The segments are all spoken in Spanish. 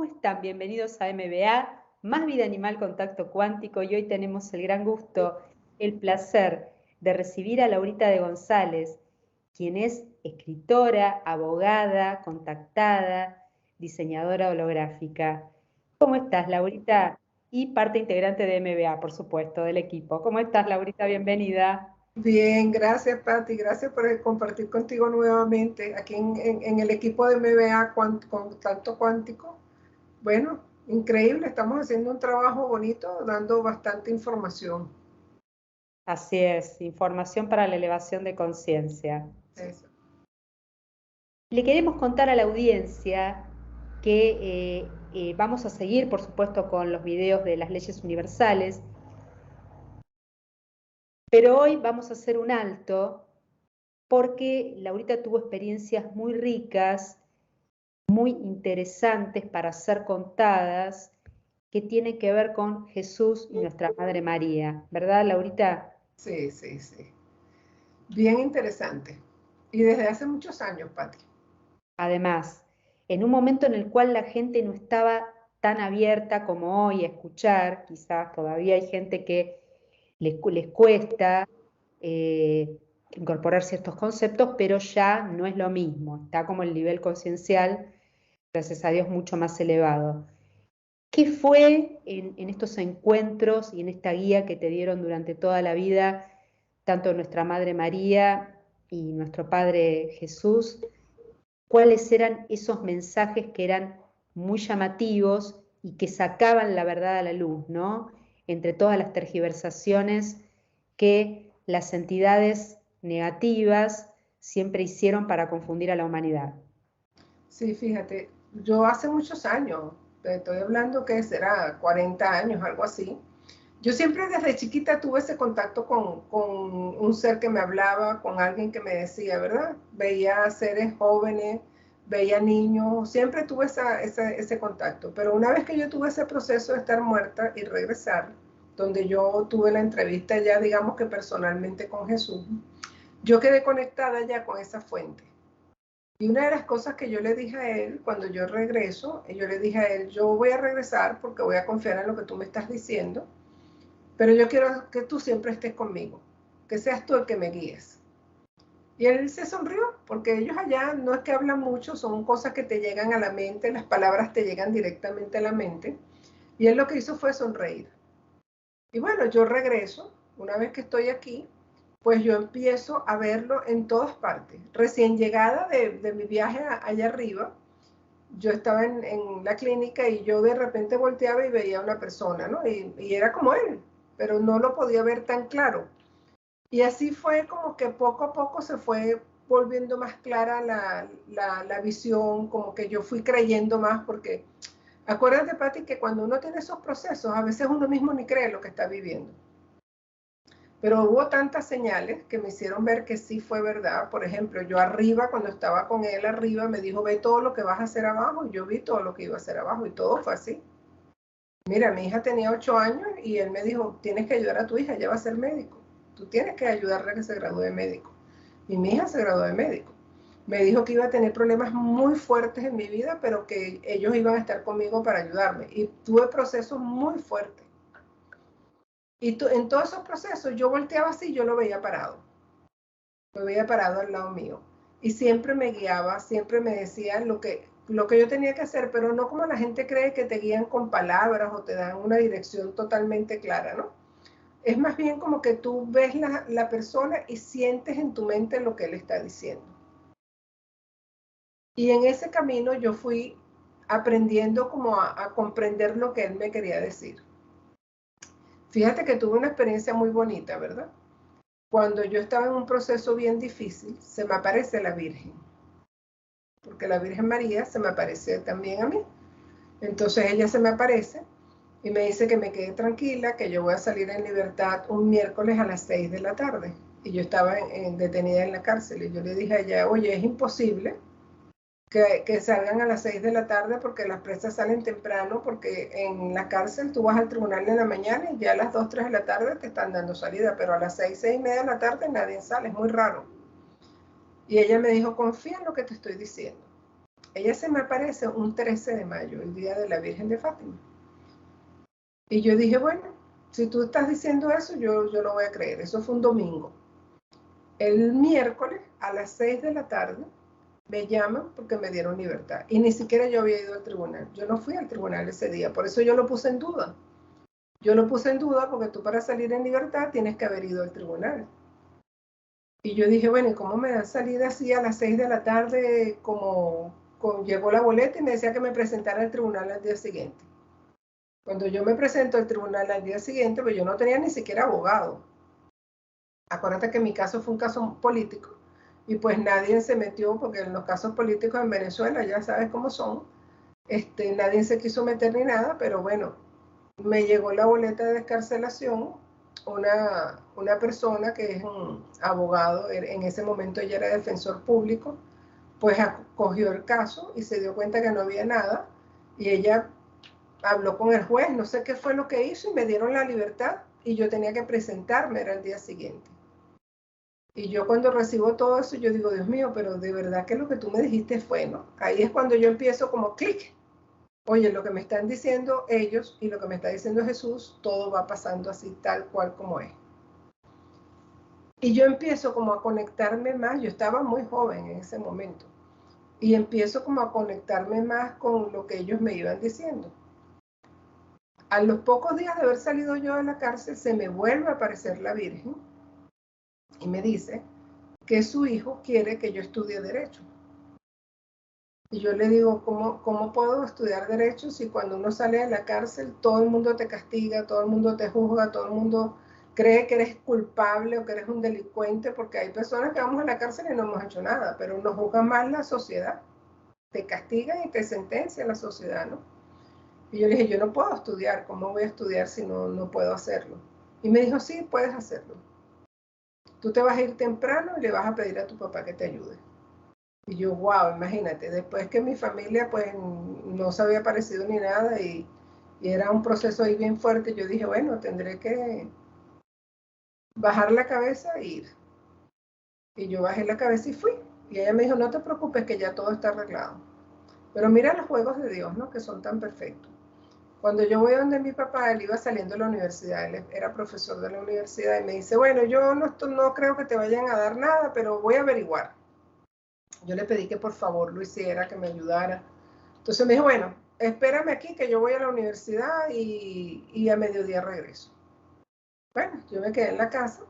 están? Bienvenidos a MBA, Más Vida Animal Contacto Cuántico, y hoy tenemos el gran gusto, el placer de recibir a Laurita de González, quien es escritora, abogada, contactada, diseñadora holográfica. ¿Cómo estás, Laurita? Y parte integrante de MBA, por supuesto, del equipo. ¿Cómo estás, Laurita? Bienvenida. Bien, gracias Patti, gracias por compartir contigo nuevamente aquí en el equipo de MBA Contacto Cuántico. Bueno, increíble, estamos haciendo un trabajo bonito, dando bastante información. Así es, información para la elevación de conciencia. Eso. Le queremos contar a la audiencia que vamos a seguir, por supuesto, con los videos de las leyes universales, pero hoy vamos a hacer un alto porque Laurita tuvo experiencias muy ricas, muy interesantes para ser contadas, que tienen que ver con Jesús y nuestra Madre María. ¿Verdad, Laurita? Sí, sí, sí. Bien interesante. Y desde hace muchos años, Patti. Además, en un momento en el cual la gente no estaba tan abierta como hoy a escuchar, quizás todavía hay gente que les cuesta incorporar ciertos conceptos, pero ya no es lo mismo, está como el nivel conciencial, gracias a Dios, mucho más elevado. ¿Qué fue en estos encuentros y en esta guía que te dieron durante toda la vida, tanto nuestra Madre María y nuestro Padre Jesús? ¿Cuáles eran esos mensajes que eran muy llamativos y que sacaban la verdad a la luz, ¿no? Entre todas las tergiversaciones que las entidades negativas siempre hicieron para confundir a la humanidad. Sí, fíjate, yo hace muchos años, te estoy hablando que será 40 años, algo así. Yo siempre desde chiquita tuve ese contacto con un ser que me hablaba, con alguien que me decía, ¿verdad? Veía seres jóvenes, veía niños, siempre tuve ese contacto. Pero una vez que yo tuve ese proceso de estar muerta y regresar, donde yo tuve la entrevista ya, digamos que personalmente con Jesús, yo quedé conectada ya con esa fuente. Y una de las cosas que yo le dije a él cuando yo regreso, yo le dije a él, yo voy a regresar porque voy a confiar en lo que tú me estás diciendo, pero yo quiero que tú siempre estés conmigo, que seas tú el que me guíes. Y él se sonrió, porque ellos allá no es que hablan mucho, son cosas que te llegan a la mente, las palabras te llegan directamente a la mente, y él lo que hizo fue sonreír. Y bueno, yo regreso, una vez que estoy aquí, pues yo empiezo a verlo en todas partes. Recién llegada de mi viaje allá arriba, yo estaba en la clínica y yo de repente volteaba y veía a una persona, ¿no? Y era como él, pero no lo podía ver tan claro. Y así fue como que poco a poco se fue volviendo más clara la visión, como que yo fui creyendo más, porque acuérdate, Pati, que cuando uno tiene esos procesos, a veces uno mismo ni cree lo que está viviendo. Pero hubo tantas señales que me hicieron ver que sí fue verdad. Por ejemplo, yo arriba, cuando estaba con él arriba, me dijo, ve todo lo que vas a hacer abajo, y yo vi todo lo que iba a hacer abajo, y todo fue así. Mira, mi hija tenía 8 años y él me dijo, tienes que ayudar a tu hija, ella va a ser médico. Tú tienes que ayudarle a que se gradúe de médico. Y mi hija se graduó de médico. Me dijo que iba a tener problemas muy fuertes en mi vida, pero que ellos iban a estar conmigo para ayudarme. Y tuve procesos muy fuertes. Y en todos esos procesos yo volteaba así, yo lo veía parado. Lo veía parado al lado mío. Y siempre me guiaba, siempre me decía lo que yo tenía que hacer, pero no como la gente cree que te guían con palabras o te dan una dirección totalmente clara, ¿no? Es más bien como que tú ves la persona y sientes en tu mente lo que él está diciendo. Y en ese camino yo fui aprendiendo como a comprender lo que él me quería decir. Fíjate que tuve una experiencia muy bonita, ¿verdad? Cuando yo estaba en un proceso bien difícil, se me aparece la Virgen, porque la Virgen María se me aparece también a mí. Entonces ella se me aparece y me dice que me quede tranquila, que yo voy a salir en libertad un miércoles a las 6 de la tarde. Y yo estaba detenida en la cárcel y yo le dije a ella, oye, es imposible que salgan a las 6 de la tarde porque las presas salen temprano, porque en la cárcel tú vas al tribunal en la mañana y ya a las 2, 3 de la tarde te están dando salida, pero a las 6, 6 y media de la tarde nadie sale, es muy raro. Y ella me dijo, confía en lo que te estoy diciendo. ella se me aparece un 13 de mayo, el día de la Virgen de Fátima. Y yo dije, bueno, si tú estás diciendo eso, yo lo voy a creer. Eso fue un domingo. El miércoles a las 6 de la tarde me llaman porque me dieron libertad. Y ni siquiera yo había ido al tribunal. Yo no fui al tribunal ese día. Por eso yo lo puse en duda. Yo lo puse en duda porque tú para salir en libertad tienes que haber ido al tribunal. Y yo dije, bueno, ¿y cómo me dan salida así a las 6 de la tarde? Llegó la boleta y me decía que me presentara al tribunal al día siguiente. Cuando yo me presento al tribunal al día siguiente, pues yo no tenía ni siquiera abogado. Acuérdate que mi caso fue un caso político y pues nadie se metió, porque en los casos políticos en Venezuela ya sabes cómo son, nadie se quiso meter ni nada, pero bueno, me llegó la boleta de descarcelación, una persona que es un abogado, en ese momento ella era defensor público, pues acogió el caso y se dio cuenta que no había nada y ella habló con el juez, no sé qué fue lo que hizo y me dieron la libertad y yo tenía que presentarme, era el día siguiente. Y yo cuando recibo todo eso, yo digo, Dios mío, pero de verdad que lo que tú me dijiste fue, ¿no? Ahí es cuando yo empiezo como clic. Oye, lo que me están diciendo ellos y lo que me está diciendo Jesús, todo va pasando así tal cual como es. Y yo empiezo como a conectarme más, yo estaba muy joven en ese momento, y empiezo como a conectarme más con lo que ellos me iban diciendo. A los pocos días de haber salido yo de la cárcel, se me vuelve a aparecer la Virgen y me dice que su hijo quiere que yo estudie Derecho. Y yo le digo, ¿cómo puedo estudiar Derecho si cuando uno sale de la cárcel todo el mundo te castiga, todo el mundo te juzga, todo el mundo cree que eres culpable o que eres un delincuente? Porque hay personas que vamos a la cárcel y no hemos hecho nada, pero nos juzga más la sociedad. Te castigan y te sentencia la sociedad, ¿no? Y yo le dije, yo no puedo estudiar, ¿cómo voy a estudiar si no puedo hacerlo? Y me dijo, sí, puedes hacerlo. Tú te vas a ir temprano y le vas a pedir a tu papá que te ayude. Y yo, wow, imagínate, después que mi familia pues no se había aparecido ni nada y era un proceso ahí bien fuerte, yo dije, bueno, tendré que bajar la cabeza e ir. Y yo bajé la cabeza y fui. Y ella me dijo, no te preocupes que ya todo está arreglado. Pero mira los juegos de Dios, ¿no? Que son tan perfectos. Cuando yo voy donde mi papá, él iba saliendo de la universidad, él era profesor de la universidad y me dice, bueno, yo no creo que te vayan a dar nada, pero voy a averiguar. Yo le pedí que por favor lo hiciera, que me ayudara. Entonces me dijo, bueno, espérame aquí que yo voy a la universidad y a mediodía regreso. Bueno, yo me quedé en la casa.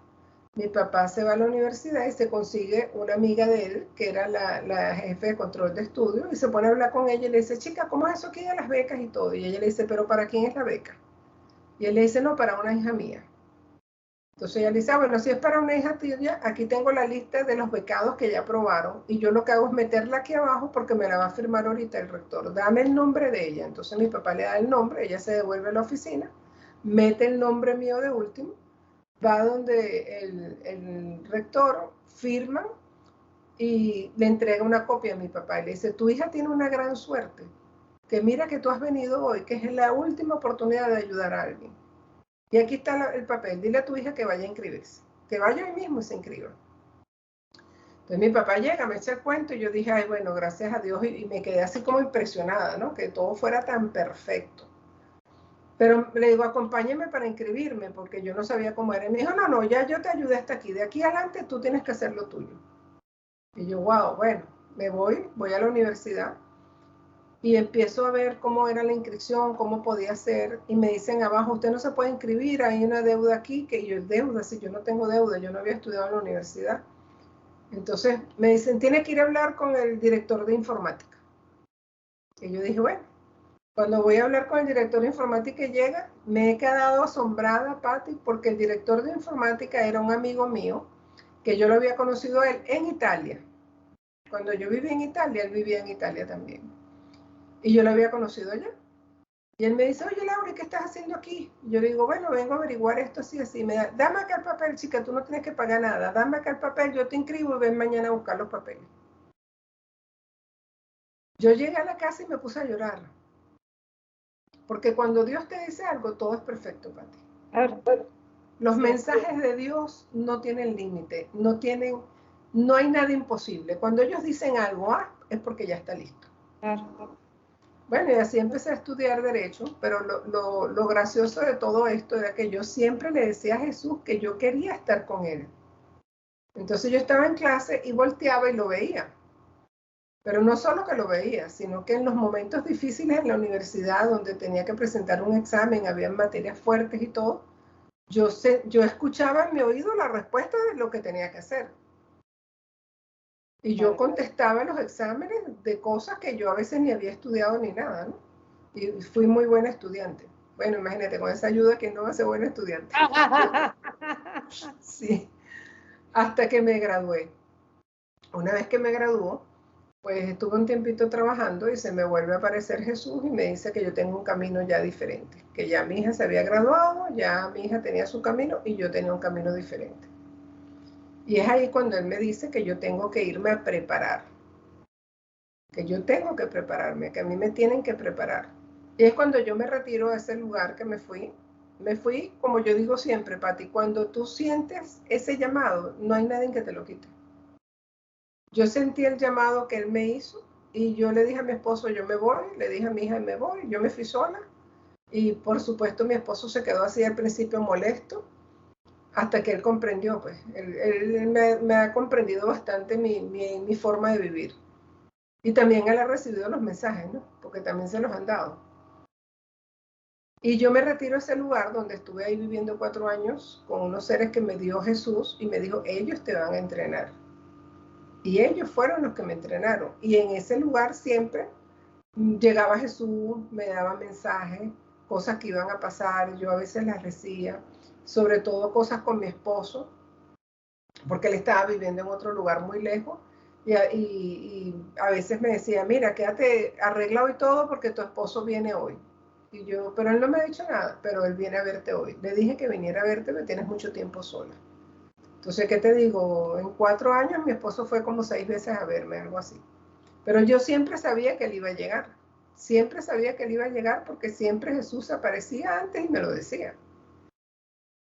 Mi papá se va a la universidad y se consigue una amiga de él, que era la jefe de control de estudio, y se pone a hablar con ella y le dice, chica, ¿cómo es eso aquí de las becas y todo? Y ella le dice, ¿pero para quién es la beca? Y él le dice, no, para una hija mía. Entonces ella le dice, bueno, si es para una hija tuya, aquí tengo la lista de los becados que ya aprobaron y yo lo que hago es meterla aquí abajo porque me la va a firmar ahorita el rector. Dame el nombre de ella. Entonces mi papá le da el nombre, ella se devuelve a la oficina, mete el nombre mío de último, va donde el rector, firma y le entrega una copia a mi papá y le dice, tu hija tiene una gran suerte, que mira que tú has venido hoy, que es la última oportunidad de ayudar a alguien. Y aquí está el papel, dile a tu hija que vaya a inscribirse, que vaya hoy mismo y se inscriba. Entonces mi papá llega, me echa el cuento y yo dije, ay, bueno, gracias a Dios, y me quedé así como impresionada, ¿no? Que todo fuera tan perfecto. Pero le digo, acompáñeme para inscribirme, porque yo no sabía cómo era. Y me dijo, no, ya yo te ayudé hasta aquí, de aquí adelante tú tienes que hacer lo tuyo. Y yo, wow, bueno, me voy a la universidad y empiezo a ver cómo era la inscripción, cómo podía ser, y me dicen abajo, usted no se puede inscribir, hay una deuda aquí, que yo, deuda, si yo no tengo deuda, yo no había estudiado en la universidad. Entonces me dicen, tiene que ir a hablar con el director de informática. Y yo dije, bueno, cuando voy a hablar con el director de informática y llega, me he quedado asombrada, Patti, porque el director de informática era un amigo mío, que yo lo había conocido a él en Italia. Cuando yo vivía en Italia, él vivía en Italia también. Y yo lo había conocido allá. Y él me dice, oye, Laura, ¿qué estás haciendo aquí? Y yo le digo, bueno, vengo a averiguar esto así, así. Me da, dame acá el papel, chica, tú no tienes que pagar nada. Dame acá el papel, yo te inscribo y ven mañana a buscar los papeles. Yo llegué a la casa y me puse a llorar. Porque cuando Dios te dice algo, todo es perfecto para ti. Los mensajes de Dios no tienen límite, no hay nada imposible. Cuando ellos dicen algo, es porque ya está listo. Claro. Bueno, y así empecé a estudiar Derecho, pero lo gracioso de todo esto era que yo siempre le decía a Jesús que yo quería estar con él. Entonces yo estaba en clase y volteaba y lo veía. Pero no solo que lo veía, sino que en los momentos difíciles en la universidad, donde tenía que presentar un examen, había materias fuertes y todo, yo escuchaba en mi oído la respuesta de lo que tenía que hacer. Y yo contestaba los exámenes de cosas que yo a veces ni había estudiado ni nada, ¿no? Y fui muy buena estudiante. Bueno, imagínate, con esa ayuda, ¿quién no va a ser buena estudiante? Sí, hasta que me gradué. Una vez que me graduó, pues estuve un tiempito trabajando y se me vuelve a aparecer Jesús y me dice que yo tengo un camino ya diferente, que ya mi hija se había graduado, ya mi hija tenía su camino y yo tenía un camino diferente. Y es ahí cuando él me dice que yo tengo que irme a preparar, que yo tengo que prepararme, que a mí me tienen que preparar. Y es cuando yo me retiro a ese lugar que me fui como yo digo siempre, Pati, cuando tú sientes ese llamado, no hay nadie que te lo quite. Yo sentí el llamado que él me hizo y yo le dije a mi esposo, yo me voy, le dije a mi hija, me voy, yo me fui sola. Y por supuesto mi esposo se quedó así al principio molesto, hasta que él comprendió, pues, él me ha comprendido bastante mi forma de vivir. Y también él ha recibido los mensajes, ¿no? Porque también se los han dado. Y yo me retiro a ese lugar donde estuve ahí viviendo 4 años con unos seres que me dio Jesús y me dijo, ellos te van a entrenar. Y ellos fueron los que me entrenaron. Y en ese lugar siempre llegaba Jesús, me daba mensajes, cosas que iban a pasar, yo a veces las decía, sobre todo cosas con mi esposo, porque él estaba viviendo en otro lugar muy lejos, y a veces me decía, mira, quédate, arregla hoy todo porque tu esposo viene hoy. Y yo, pero él no me ha dicho nada, pero él viene a verte hoy. Le dije que viniera a verte, me tienes mucho tiempo sola. Entonces, ¿qué te digo? En 4 años mi esposo fue como 6 veces a verme, algo así. Pero yo siempre sabía que él iba a llegar. Siempre sabía que él iba a llegar porque siempre Jesús aparecía antes y me lo decía.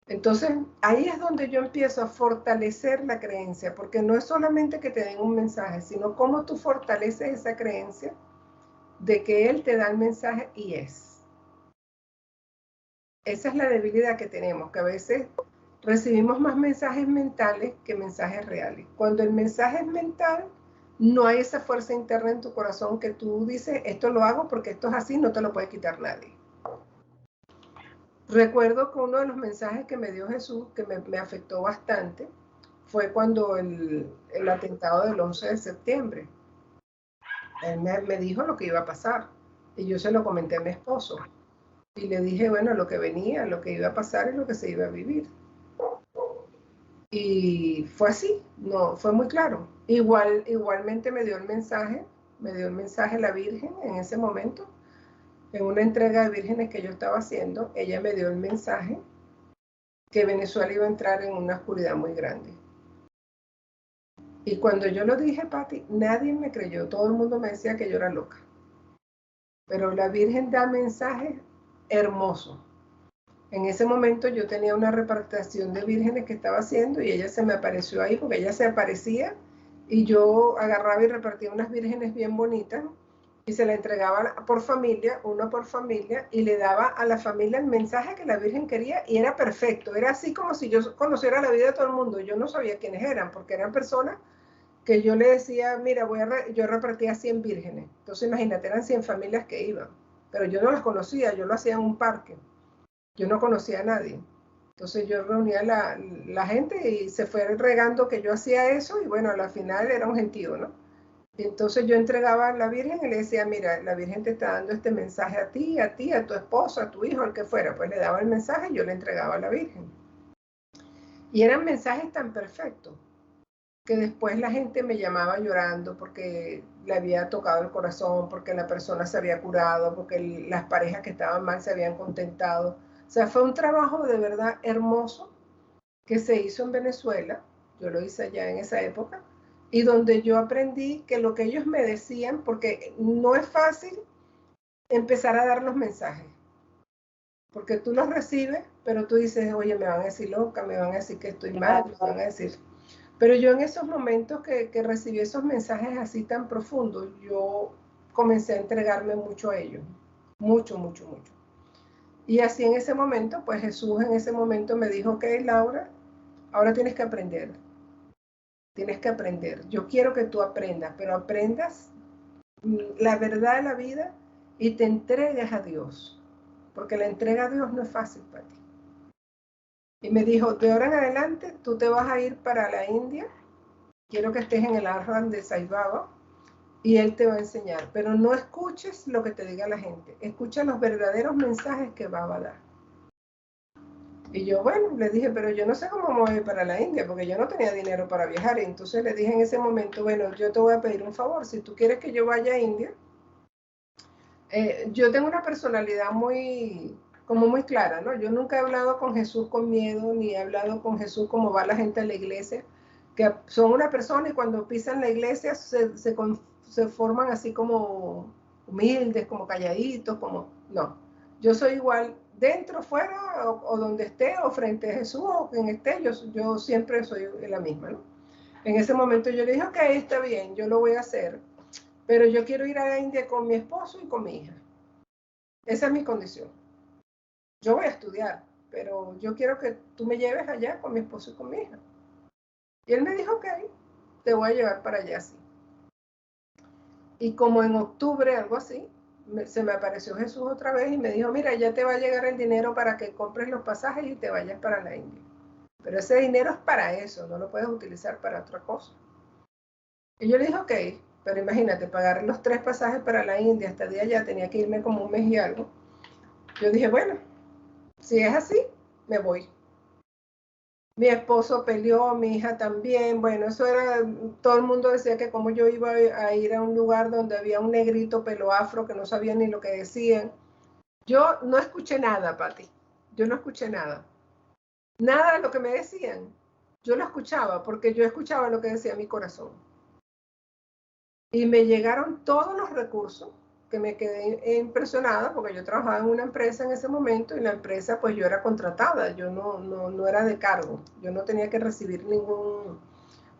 Entonces, ahí es donde yo empiezo a fortalecer la creencia, porque no es solamente que te den un mensaje, sino cómo tú fortaleces esa creencia de que Él te da el mensaje y es. Esa es la debilidad que tenemos, que a veces recibimos más mensajes mentales que mensajes reales. Cuando el mensaje es mental, no hay esa fuerza interna en tu corazón que tú dices, esto lo hago porque esto es así, no te lo puede quitar nadie. Recuerdo que uno de los mensajes que me dio Jesús, que me afectó bastante, fue cuando el atentado del 11 de septiembre. Él me dijo lo que iba a pasar y yo se lo comenté a mi esposo. Y le dije, bueno, lo que venía, lo que iba a pasar y lo que se iba a vivir. Y fue así, no, fue muy claro. Igualmente me dio el mensaje la Virgen en ese momento, en una entrega de vírgenes que yo estaba haciendo, ella me dio el mensaje que Venezuela iba a entrar en una oscuridad muy grande. Y cuando yo lo dije, Pati, nadie me creyó, todo el mundo me decía que yo era loca. Pero la Virgen da mensajes hermosos. En ese momento yo tenía una repartición de vírgenes que estaba haciendo y ella se me apareció ahí porque ella se aparecía y yo agarraba y repartía unas vírgenes bien bonitas y se la entregaba por familia, uno por familia, y le daba a la familia el mensaje que la Virgen quería y era perfecto. Era así como si yo conociera la vida de todo el mundo. Yo no sabía quiénes eran porque eran personas que yo le decía, mira, yo repartía 100 vírgenes. Entonces imagínate, eran 100 familias que iban, pero yo no las conocía, yo lo hacía en un parque. Yo no conocía a nadie. Entonces yo reunía la gente y se fue regando que yo hacía eso y bueno, a la final era un gentío, ¿no? Y entonces yo entregaba a la Virgen y le decía, mira, la Virgen te está dando este mensaje a ti, a tu esposo, a tu hijo, al que fuera. Pues le daba el mensaje y yo le entregaba a la Virgen. Y eran mensajes tan perfectos que después la gente me llamaba llorando porque le había tocado el corazón, porque la persona se había curado, porque las parejas que estaban mal se habían contentado. O sea, fue un trabajo de verdad hermoso que se hizo en Venezuela, yo lo hice allá en esa época, y donde yo aprendí que lo que ellos me decían, porque no es fácil empezar a dar los mensajes, porque tú los recibes, pero tú dices, oye, me van a decir loca, me van a decir que estoy mal, me van a decir... Pero yo en esos momentos que recibí esos mensajes así tan profundos, yo comencé a entregarme mucho a ellos, mucho, mucho, mucho. Y así en ese momento, pues Jesús en ese momento me dijo, ok, Laura, ahora tienes que aprender. Tienes que aprender. Yo quiero que tú aprendas, pero aprendas la verdad de la vida y te entregues a Dios. Porque la entrega a Dios no es fácil para ti. Y me dijo, de ahora en adelante, tú te vas a ir para la India. Quiero que estés en el ashram de Sai Baba y él te va a enseñar. Pero no escuches lo que te diga la gente. Escucha los verdaderos mensajes que Baba da. Y yo, bueno, le dije, pero yo no sé cómo me voy a ir para la India, porque yo no tenía dinero para viajar. Y entonces le dije en ese momento, bueno, yo te voy a pedir un favor. Si tú quieres que yo vaya a India, yo tengo una personalidad como muy clara, ¿no? Yo nunca he hablado con Jesús con miedo, ni he hablado con Jesús como va la gente a la iglesia, que son una persona y cuando pisan la iglesia se forman así como humildes, como calladitos, como... No, yo soy igual dentro, fuera, o donde esté, o frente a Jesús, o quien esté, yo siempre soy la misma, ¿no? En ese momento yo le dije, ok, está bien, yo lo voy a hacer, pero yo quiero ir a la India con mi esposo y con mi hija. Esa es mi condición. Yo voy a estudiar, pero yo quiero que tú me lleves allá con mi esposo y con mi hija. Y él me dijo, ok, te voy a llevar para allá, sí. Y como en octubre, algo así, se me apareció Jesús otra vez y me dijo, mira, ya te va a llegar el dinero para que compres los pasajes y te vayas para la India. Pero ese dinero es para eso, no lo puedes utilizar para otra cosa. Y yo le dije, ok, pero imagínate, pagar los 3 pasajes para la India, hasta el día ya tenía que irme como un mes y algo. Yo dije, bueno, si es así, me voy. Mi esposo peleó, mi hija también, bueno, eso era, todo el mundo decía que como yo iba a ir a un lugar donde había un negrito pelo afro que no sabía ni lo que decían. Yo no escuché nada, Pati, yo no escuché nada. Nada de lo que me decían, yo lo escuchaba, porque yo escuchaba lo que decía mi corazón. Y me llegaron todos los recursos, que me quedé impresionada, porque yo trabajaba en una empresa en ese momento, y la empresa, pues yo era contratada, yo no era de cargo, yo no tenía que recibir ninguna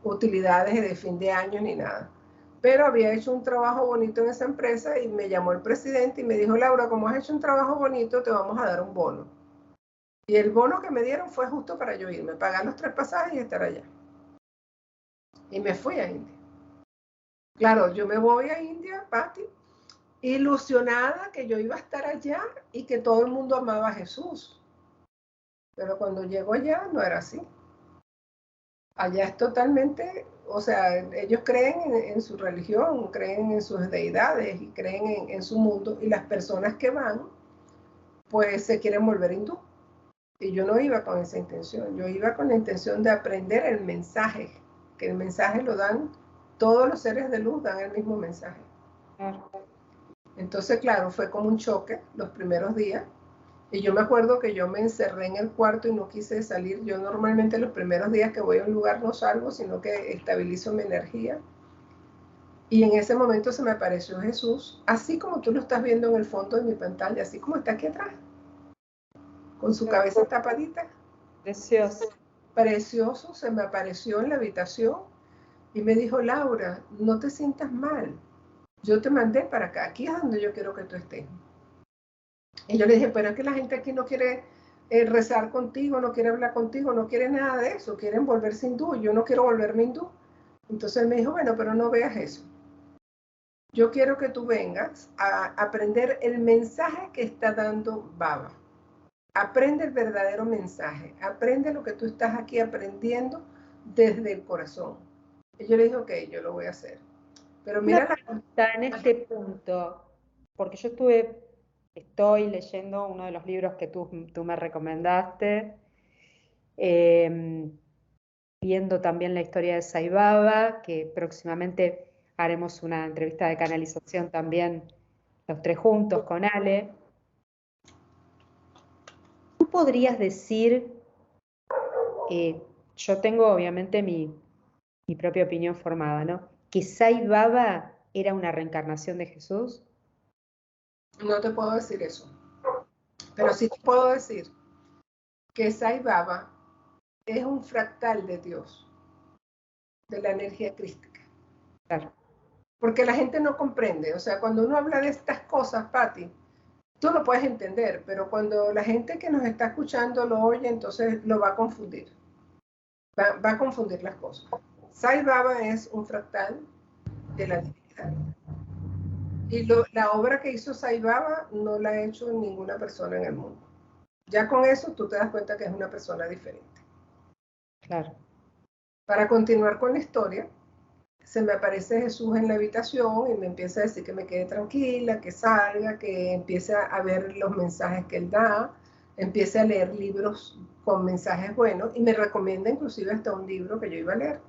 utilidades de fin de año ni nada. Pero había hecho un trabajo bonito en esa empresa y me llamó el presidente y me dijo, Laura, como has hecho un trabajo bonito, te vamos a dar un bono. Y el bono que me dieron fue justo para yo irme, pagar los 3 pasajes y estar allá. Y me fui a India. Claro, yo me voy a India, Pati, ilusionada que yo iba a estar allá y que todo el mundo amaba a Jesús. Pero cuando llego allá no era así. Allá es totalmente, o sea, ellos creen en su religión, creen en sus deidades y creen en su mundo, y las personas que van, pues se quieren volver hindú. Y yo no iba con esa intención, yo iba con la intención de aprender el mensaje, que el mensaje lo dan todos los seres de luz, dan el mismo mensaje. Entonces, claro, fue como un choque los primeros días. Y yo me acuerdo que yo me encerré en el cuarto y no quise salir. Yo normalmente los primeros días que voy a un lugar no salgo, sino que estabilizo mi energía. Y en ese momento se me apareció Jesús, así como tú lo estás viendo en el fondo de mi pantalla, así como está aquí atrás, con su cabeza tapadita. Precioso. Precioso, se me apareció en la habitación y me dijo, Laura, no te sientas mal. Yo te mandé para acá, aquí es donde yo quiero que tú estés. Y yo le dije, pero es que la gente aquí no quiere rezar contigo, no quiere hablar contigo, no quiere nada de eso, quieren volverse hindú, yo no quiero volverme hindú. Entonces él me dijo, bueno, pero no veas eso. Yo quiero que tú vengas a aprender el mensaje que está dando Baba. Aprende el verdadero mensaje, aprende lo que tú estás aquí aprendiendo desde el corazón. Y yo le dije, ok, yo lo voy a hacer. Pero mira Una pregunta en este punto, porque yo estoy leyendo uno de los libros que tú me recomendaste, viendo también la historia de Sai Baba, que próximamente haremos una entrevista de canalización también los 3 juntos con Ale. ¿Tú podrías decir, yo tengo obviamente mi propia opinión formada, ¿no? Que Sai Baba era una reencarnación de Jesús? no te puedo decir eso, pero sí te puedo decir que Sai Baba es un fractal de Dios, de la energía crística. Claro. porque la gente no comprende. O sea, cuando uno habla de estas cosas, Patti, tú lo puedes entender, pero cuando la gente que nos está escuchando lo oye, entonces lo va a confundir. Va a confundir las cosas. Sai Baba es un fractal de la divinidad. Y la obra que hizo Sai Baba no la ha hecho ninguna persona en el mundo. Ya con eso tú te das cuenta que es una persona diferente. Claro. Para continuar con la historia, se me aparece Jesús en la habitación y me empieza a decir que me quede tranquila, que salga, que empiece a ver los mensajes que él da, empiece a leer libros con mensajes buenos y me recomienda inclusive hasta un libro que yo iba a leer.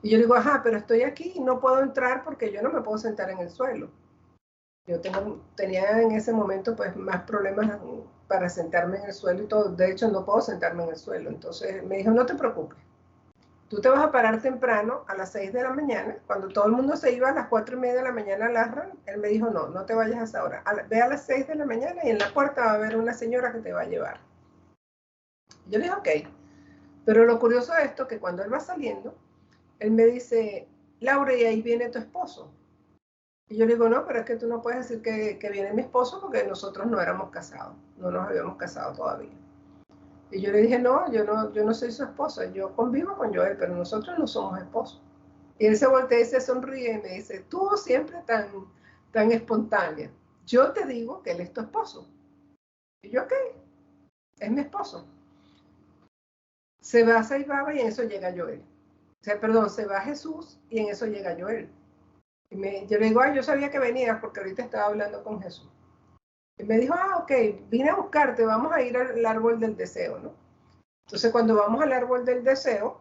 Y yo digo, ajá, pero estoy aquí y no puedo entrar porque yo no me puedo sentar en el suelo. Yo tenía en ese momento pues más problemas para sentarme en el suelo y todo. De hecho, no puedo sentarme en el suelo. Entonces me dijo, no te preocupes. Tú te vas a parar temprano a las 6 de la mañana. Cuando todo el mundo se iba a las 4:30 de la mañana al Arran, él me dijo, no, no te vayas a esa hora. Ve a las 6 de la mañana y en la puerta va a haber una señora que te va a llevar. Yo le dije, ok. Pero lo curioso de esto es que cuando él va saliendo, él me dice, Laura, y ahí viene tu esposo. Y yo le digo, no, pero es que tú no puedes decir que viene mi esposo porque nosotros no éramos casados, no nos habíamos casado todavía. Y yo le dije, no, yo no soy su esposa, yo convivo con Joel, pero nosotros no somos esposos. Y él se voltea y se sonríe y me dice, tú siempre tan espontánea. Yo te digo que él es tu esposo. Y yo, ok, es mi esposo. Se va Sai Baba y en eso llega Joel. O sea, perdón, se va Jesús y en eso llega Joel. Yo le digo, yo sabía que venías porque ahorita estaba hablando con Jesús. Y me dijo, ok, vine a buscarte, vamos a ir al árbol del deseo, ¿no? Entonces, cuando vamos al árbol del deseo,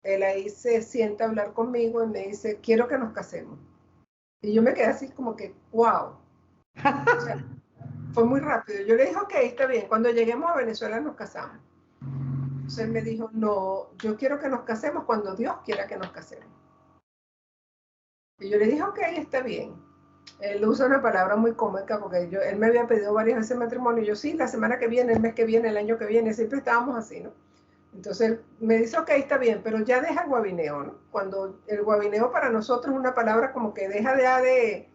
él ahí se sienta a hablar conmigo y me dice, quiero que nos casemos. Y yo me quedé así como que, wow. O sea, fue muy rápido. Yo le dije, ok, está bien, cuando lleguemos a Venezuela nos casamos. Entonces él me dijo, no, yo quiero que nos casemos cuando Dios quiera que nos casemos. Y yo le dije, ok, está bien. Él usa una palabra muy cómica porque él me había pedido varias veces matrimonio. Y yo, sí, la semana que viene, el mes que viene, el año que viene, siempre estábamos así, ¿no? Entonces él me dice, ok, está bien, pero ya deja el guabineo, ¿no? Cuando el guabineo para nosotros es una palabra como que deja de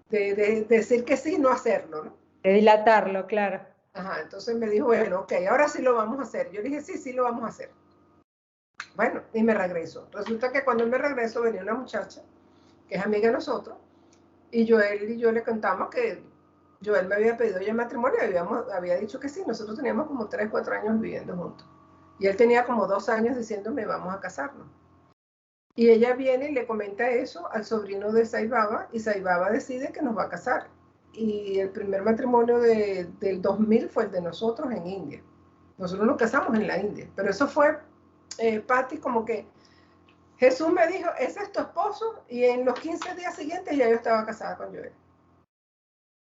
decir que sí, no hacerlo, ¿no? De dilatarlo, claro. Ajá, entonces me dijo, bueno, ok, ahora sí lo vamos a hacer. Yo le dije, sí, sí lo vamos a hacer. Bueno, y me regreso. Resulta que cuando me regreso venía una muchacha que es amiga de nosotros, y Joel y yo le contamos que Joel me había pedido ya matrimonio, había dicho que sí, nosotros teníamos como 3, 4 años viviendo juntos. Y él tenía como 2 años diciéndome, vamos a casarnos. Y ella viene y le comenta eso al sobrino de Sai Baba, y Sai Baba decide que nos va a casar. Y el primer matrimonio del 2000 fue el de nosotros en India. Nosotros nos casamos en la India, pero eso fue, Patti, como que Jesús me dijo, ese es tu esposo, y en los 15 días siguientes ya yo estaba casada con Joel.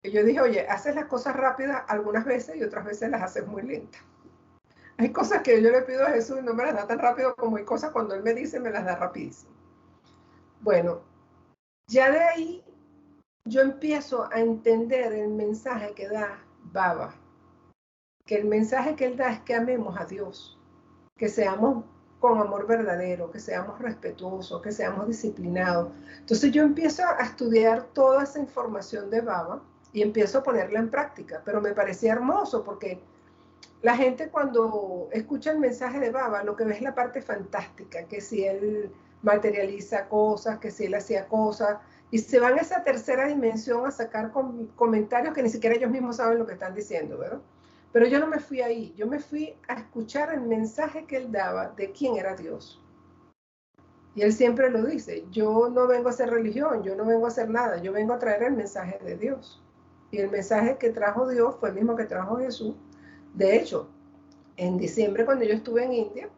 Y yo dije, oye, haces las cosas rápidas algunas veces y otras veces las haces muy lentas. Hay cosas que yo le pido a Jesús y no me las da tan rápido como hay cosas cuando Él me dice, me las da rapidísimo. Bueno, ya de ahí yo empiezo a entender el mensaje que da Baba. Que el mensaje que Él da es que amemos a Dios, que seamos con amor verdadero, que seamos respetuosos, que seamos disciplinados. Entonces yo empiezo a estudiar toda esa información de Baba y empiezo a ponerla en práctica, pero me parecía hermoso porque la gente cuando escucha el mensaje de Baba lo que ve es la parte fantástica, que si él materializa cosas, que si él hacía cosas, y se van a esa tercera dimensión a sacar comentarios que ni siquiera ellos mismos saben lo que están diciendo, ¿verdad? Pero yo no me fui ahí, yo me fui a escuchar el mensaje que él daba de quién era Dios. Y él siempre lo dice, yo no vengo a hacer religión, yo no vengo a hacer nada, yo vengo a traer el mensaje de Dios. Y el mensaje que trajo Dios fue el mismo que trajo Jesús. De hecho, en diciembre cuando yo estuve en India,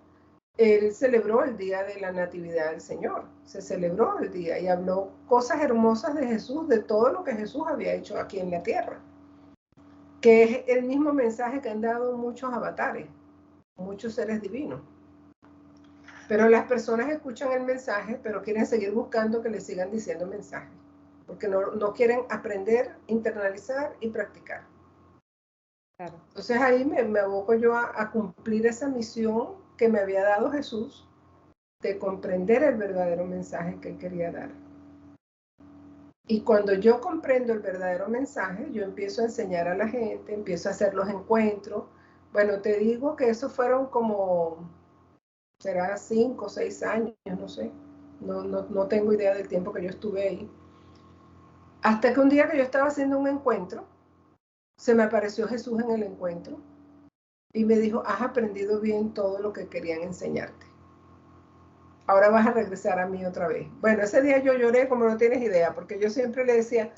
él celebró el día de la Natividad del Señor. Se celebró el día y habló cosas hermosas de Jesús, de todo lo que Jesús había hecho aquí en la tierra. Que es el mismo mensaje que han dado muchos avatares, muchos seres divinos. Pero las personas escuchan el mensaje, pero quieren seguir buscando que les sigan diciendo mensajes, porque no quieren aprender, internalizar y practicar. Claro. Entonces ahí me aboco yo a cumplir esa misión que me había dado Jesús, de comprender el verdadero mensaje que él quería dar. Y cuando yo comprendo el verdadero mensaje, yo empiezo a enseñar a la gente, empiezo a hacer los encuentros. Bueno, te digo que esos fueron como, será 5 o 6 años, no sé. No tengo idea del tiempo que yo estuve ahí. Hasta que un día que yo estaba haciendo un encuentro, se me apareció Jesús en el encuentro y me dijo, has aprendido bien todo lo que querían enseñarte. Ahora vas a regresar a mí otra vez. Bueno, ese día yo lloré como no tienes idea, porque yo siempre le decía,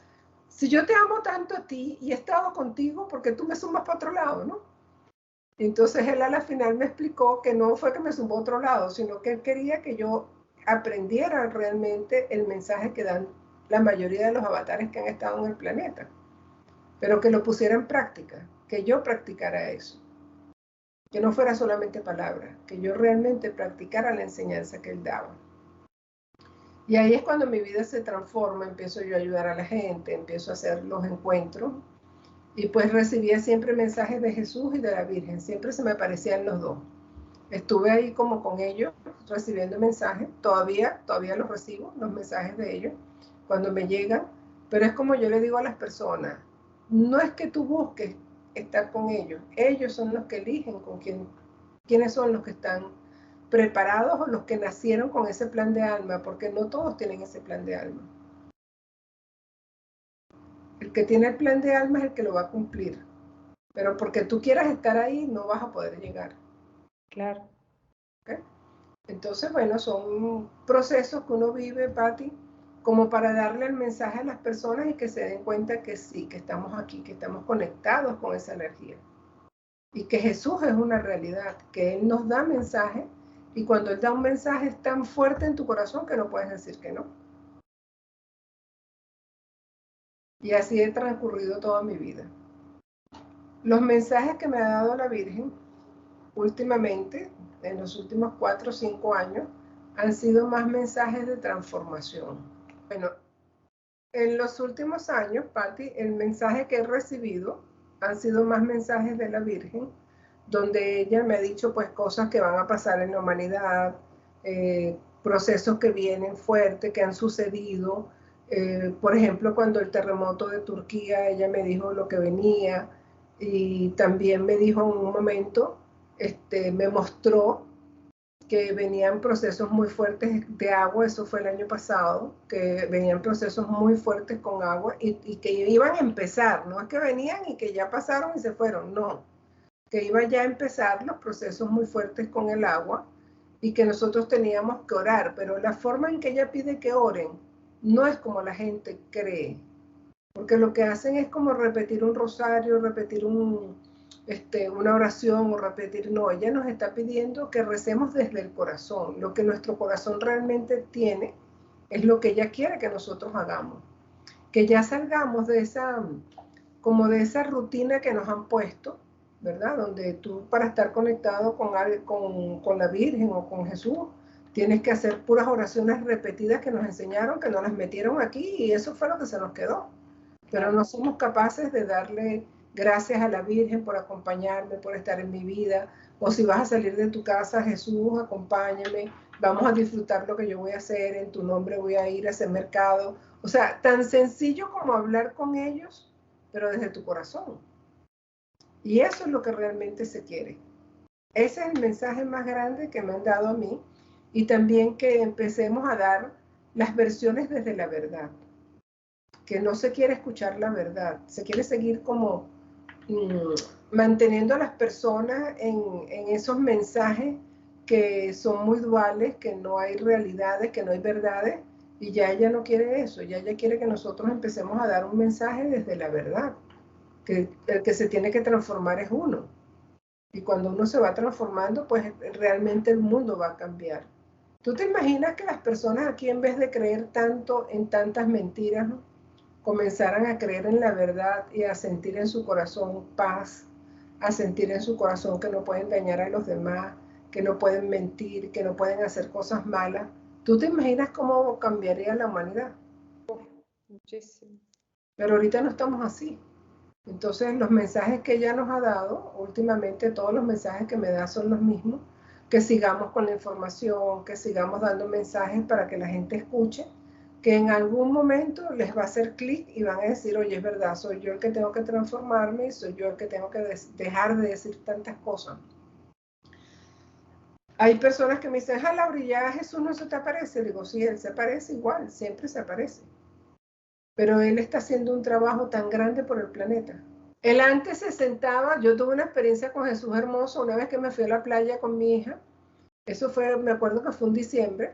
si yo te amo tanto a ti y he estado contigo, porque tú me sumas para otro lado, ¿no? Entonces él a la final me explicó que no fue que me sumó a otro lado, sino que él quería que yo aprendiera realmente el mensaje que dan la mayoría de los avatares que han estado en el planeta, pero que lo pusiera en práctica, que yo practicara eso, que no fuera solamente palabras, que yo realmente practicara la enseñanza que él daba. Y ahí es cuando mi vida se transforma, empiezo yo a ayudar a la gente, empiezo a hacer los encuentros y pues recibía siempre mensajes de Jesús y de la Virgen, siempre se me aparecían los dos. Estuve ahí como con ellos recibiendo mensajes, todavía los recibo, los mensajes de ellos, cuando me llegan, pero es como yo le digo a las personas, no es que tú busques estar con ellos son los que eligen con quiénes son los que están preparados o los que nacieron con ese plan de alma, porque no todos tienen ese plan de alma. El que tiene el plan de alma es el que lo va a cumplir, pero porque tú quieras estar ahí no vas a poder llegar. Claro. ¿Okay? Entonces, bueno, son procesos que uno vive, Patti, como para darle el mensaje a las personas y que se den cuenta que sí, que estamos aquí, que estamos conectados con esa energía. Y que Jesús es una realidad, que Él nos da mensaje y cuando Él da un mensaje es tan fuerte en tu corazón que no puedes decir que no. Y así he transcurrido toda mi vida. Los mensajes que me ha dado la Virgen últimamente, en los últimos 4 o 5 años, han sido más mensajes de transformación. Bueno, en los últimos años, Patti, el mensaje que he recibido han sido más mensajes de la Virgen, donde ella me ha dicho pues cosas que van a pasar en la humanidad, procesos que vienen fuertes, que han sucedido. Por ejemplo, cuando el terremoto de Turquía, ella me dijo lo que venía y también me dijo en un momento, me mostró que venían procesos muy fuertes de agua, eso fue el año pasado, que venían procesos muy fuertes con agua y que iban a empezar, no es que venían y que ya pasaron y se fueron, no, que iban ya a empezar los procesos muy fuertes con el agua y que nosotros teníamos que orar, pero la forma en que ella pide que oren no es como la gente cree, porque lo que hacen es como repetir un rosario, repetir una oración o repetir, no, ella nos está pidiendo que recemos desde el corazón, lo que nuestro corazón realmente tiene es lo que ella quiere que nosotros hagamos, que ya salgamos de como de esa rutina que nos han puesto, ¿verdad? Donde tú para estar conectado con la Virgen o con Jesús, tienes que hacer puras oraciones repetidas que nos enseñaron, que nos las metieron aquí y eso fue lo que se nos quedó. Pero no somos capaces de darle gracias a la Virgen por acompañarme, por estar en mi vida, o si vas a salir de tu casa, Jesús, acompáñame, vamos a disfrutar lo que yo voy a hacer, en tu nombre voy a ir a hacer mercado. O sea, tan sencillo como hablar con ellos, pero desde tu corazón. Y eso es lo que realmente se quiere. Ese es el mensaje más grande que me han dado a mí y también que empecemos a dar las versiones desde la verdad. Que no se quiere escuchar la verdad, se quiere seguir como manteniendo a las personas en esos mensajes que son muy duales, que no hay realidades, que no hay verdades, y ya ella no quiere eso, ya ella quiere que nosotros empecemos a dar un mensaje desde la verdad, que el que se tiene que transformar es uno, y cuando uno se va transformando, pues realmente el mundo va a cambiar. ¿Tú te imaginas que las personas aquí, en vez de creer tanto en tantas mentiras, ¿no?, comenzaran a creer en la verdad y a sentir en su corazón paz, a sentir en su corazón que no pueden dañar a los demás, que no pueden mentir, que no pueden hacer cosas malas? ¿Tú te imaginas cómo cambiaría la humanidad? Muchísimo. Pero ahorita no estamos así. Entonces los mensajes que ella nos ha dado, últimamente todos los mensajes que me da son los mismos, que sigamos con la información, que sigamos dando mensajes para que la gente escuche, que en algún momento les va a hacer clic y van a decir, oye, es verdad, soy yo el que tengo que transformarme y soy yo el que tengo que dejar de decir tantas cosas. Hay personas que me dicen, Laura, ya Jesús no se te aparece. Digo, sí, él se aparece igual, siempre se aparece. Pero él está haciendo un trabajo tan grande por el planeta. Él antes se sentaba, yo tuve una experiencia con Jesús hermoso, una vez que me fui a la playa con mi hija, eso fue, me acuerdo que fue un diciembre,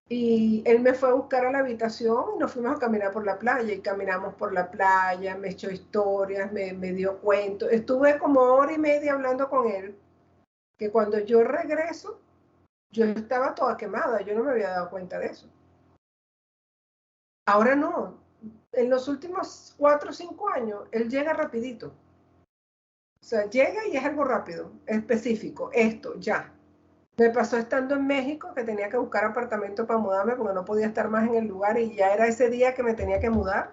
y él me fue a buscar a la habitación y nos fuimos a caminar por la playa, y caminamos por la playa, me echó historias, me dio cuentos, estuve como hora y media hablando con él, que cuando yo regreso, yo estaba toda quemada, yo no me había dado cuenta de eso. Ahora no, en los últimos 4 o 5 años, él llega rapidito. O sea, llega y es algo rápido, específico, esto, ya. Me pasó estando en México que tenía que buscar apartamento para mudarme porque no podía estar más en el lugar y ya era ese día que me tenía que mudar.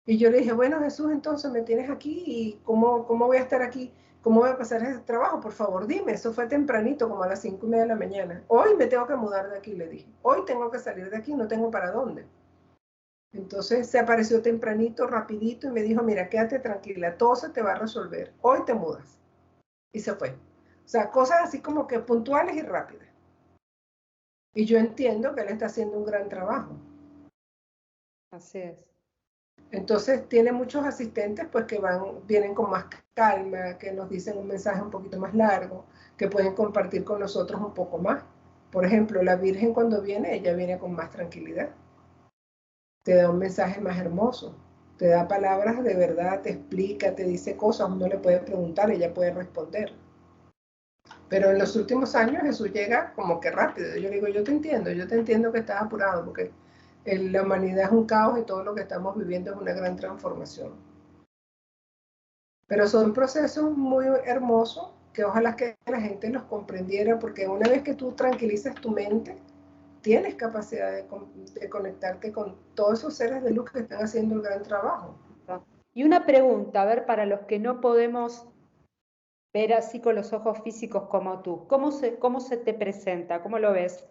Y yo le dije, bueno, Jesús, entonces me tienes aquí y ¿cómo voy a estar aquí? ¿Cómo voy a pasar ese trabajo? Por favor, dime. Eso fue tempranito, como a las 5:30 de la mañana. Hoy me tengo que mudar de aquí, le dije. Hoy tengo que salir de aquí, no tengo para dónde. Entonces se apareció tempranito, rapidito y me dijo, mira, quédate tranquila, todo se te va a resolver. Hoy te mudas. Y se fue. O sea, cosas así como que puntuales y rápidas. Y yo entiendo que él está haciendo un gran trabajo. Así es. Entonces tiene muchos asistentes pues que vienen con más calma, que nos dicen un mensaje un poquito más largo, que pueden compartir con nosotros un poco más. Por ejemplo, la Virgen cuando viene, ella viene con más tranquilidad. Te da un mensaje más hermoso, te da palabras de verdad, te explica, te dice cosas, uno le puede preguntar, ella puede responder. Pero en los últimos años Jesús llega como que rápido. Yo le digo, yo te entiendo que estás apurado, porque la humanidad es un caos y todo lo que estamos viviendo es una gran transformación. Pero son procesos muy hermosos que ojalá que la gente los comprendiera, porque una vez que tú tranquilizas tu mente, tienes capacidad de conectarte con todos esos seres de luz que están haciendo el gran trabajo. Y una pregunta, a ver, para los que no podemos ver así con los ojos físicos como tú, ¿cómo se te presenta? ¿Cómo lo ves?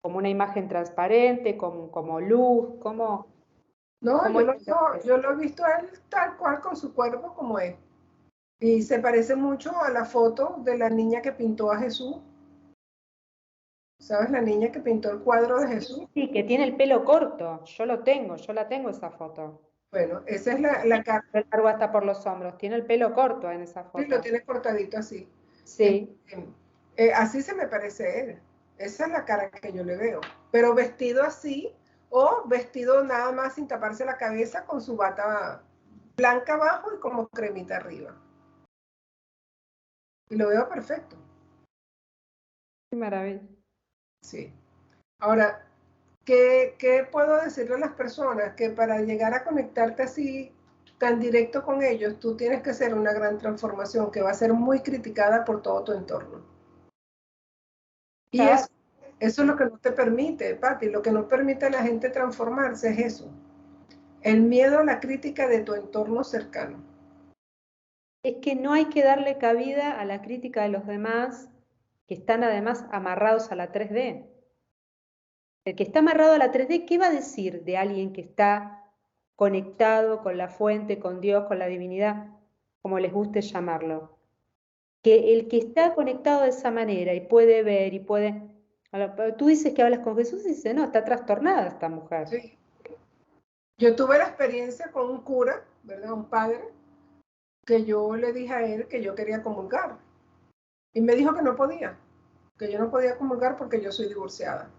¿Como una imagen transparente? ¿Como luz? No, ¿Cómo es que yo lo he visto a él tal cual con su cuerpo como es. Y se parece mucho a la foto de la niña que pintó a Jesús. ¿Sabes? La niña que pintó el cuadro de Jesús. Sí, que tiene el pelo corto. Yo la tengo esa foto. Bueno, esa es la cara. El largo hasta por los hombros. Tiene el pelo corto en esa Sí, lo foto. tiene cortadito así. Sí. Así se me parece él. Esa es la cara que yo le veo. Pero vestido así, o vestido nada más sin taparse la cabeza con su bata blanca abajo y como cremita arriba. Y lo veo perfecto. Qué maravilla. Sí. Ahora, ¿qué puedo decirle a las personas? Que para llegar a conectarte así tan directo con ellos, tú tienes que hacer una gran transformación que va a ser muy criticada por todo tu entorno. Y eso es lo que no te permite, Pati, lo que no permite a la gente transformarse es eso. El miedo a la crítica de tu entorno cercano. Es que no hay que darle cabida a la crítica de los demás que están además amarrados a la 3D. El que está amarrado a la 3D, ¿qué va a decir de alguien que está conectado con la fuente, con Dios, con la divinidad, como les guste llamarlo? Que el que está conectado de esa manera y puede ver y puede... Tú dices que hablas con Jesús y dices, no, está trastornada esta mujer. Sí. Yo tuve la experiencia con un cura, ¿verdad? Un padre, que yo le dije a él que yo quería comulgar. Y me dijo que yo no podía comulgar porque yo soy divorciada.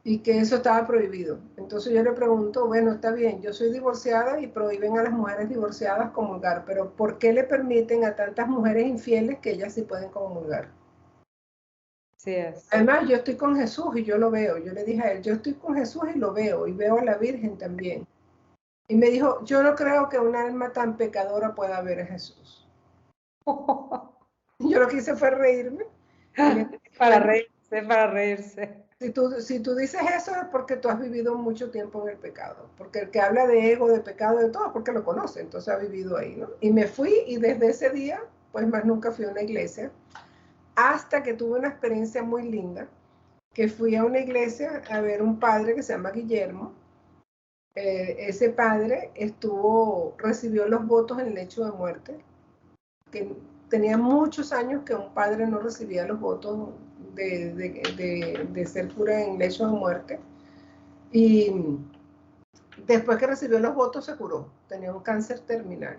Y que eso estaba prohibido. Entonces yo le pregunto, bueno, está bien, yo soy divorciada y prohíben a las mujeres divorciadas comulgar, pero ¿por qué le permiten a tantas mujeres infieles que ellas sí pueden comulgar? Así es. Además, yo estoy con Jesús y yo lo veo. Yo le dije a él, yo estoy con Jesús y lo veo, y veo a la Virgen también. Y me dijo, yo no creo que un alma tan pecadora pueda ver a Jesús. Yo lo que hice fue reírme. Y le dije, Para bueno, reírse, para reírse. si tú dices eso es porque tú has vivido mucho tiempo en el pecado, porque el que habla de ego, de pecado, de todo, es porque lo conoce, entonces ha vivido ahí, ¿no? Y me fui y desde ese día, pues más nunca fui a una iglesia, hasta que tuve una experiencia muy linda, que fui a una iglesia a ver un padre que se llama Guillermo, ese padre recibió los votos en el lecho de muerte, que tenía muchos años que un padre no recibía los votos de ser cura en lecho de muerte. Y después que recibió los votos se curó, tenía un cáncer terminal.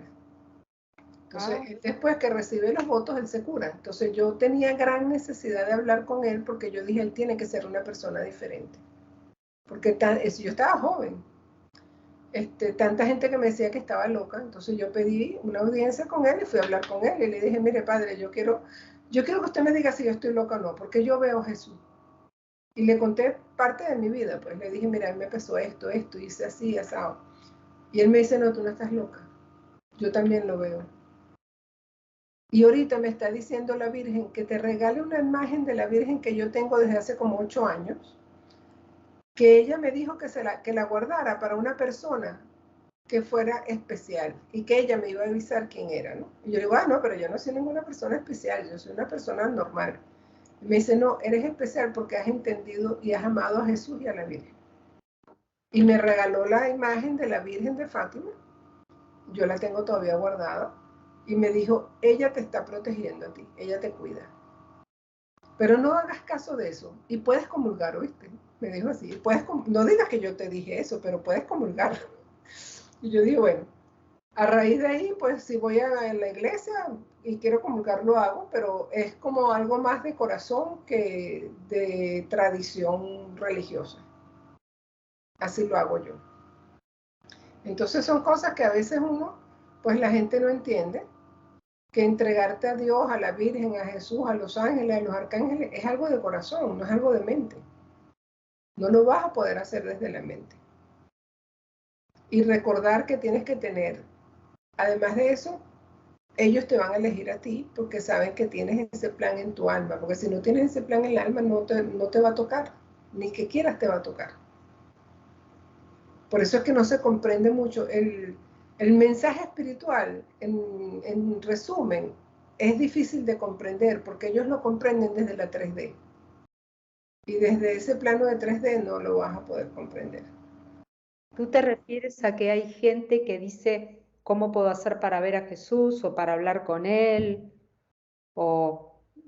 Entonces, después que recibe los votos, él se cura. Entonces, yo tenía gran necesidad de hablar con él porque yo dije, él tiene que ser una persona diferente. Porque yo estaba joven. Tanta gente que me decía que estaba loca. Entonces, yo pedí una audiencia con él y fui a hablar con él. Y le dije, mire, padre, yo quiero que usted me diga si yo estoy loca o no, porque yo veo a Jesús. Y le conté parte de mi vida. Pues le dije, mira, a mí me pasó esto, hice así, asado. Y él me dice, no, tú no estás loca. Yo también lo veo. Y ahorita me está diciendo la Virgen que te regale una imagen de la Virgen que yo tengo desde hace como 8 años, que ella me dijo que la guardara para una persona que fuera especial y que ella me iba a avisar quién era, ¿no? Y yo le digo, no, pero yo no soy ninguna persona especial, yo soy una persona normal. Y me dice, no, eres especial porque has entendido y has amado a Jesús y a la Virgen. Y me regaló la imagen de la Virgen de Fátima, yo la tengo todavía guardada, y me dijo, ella te está protegiendo a ti, ella te cuida. Pero no hagas caso de eso y puedes comulgar, ¿oíste? Me dijo así, no digas que yo te dije eso, pero puedes comulgar. Y yo digo, bueno, a raíz de ahí, pues si voy a la iglesia y quiero comulgar, lo hago, pero es como algo más de corazón que de tradición religiosa. Así lo hago yo. Entonces son cosas que a veces pues la gente no entiende, que entregarte a Dios, a la Virgen, a Jesús, a los ángeles, a los arcángeles, es algo de corazón, no es algo de mente. No lo vas a poder hacer desde la mente. Y recordar que tienes que tener, además de eso, ellos te van a elegir a ti porque saben que tienes ese plan en tu alma, porque si no tienes ese plan en el alma no te va a tocar, ni que quieras te va a tocar. Por eso es que no se comprende mucho. El mensaje espiritual, en resumen, es difícil de comprender porque ellos lo comprenden desde la 3D. Y desde ese plano de 3D no lo vas a poder comprender. ¿Tú te refieres a que hay gente que dice cómo puedo hacer para ver a Jesús o para hablar con él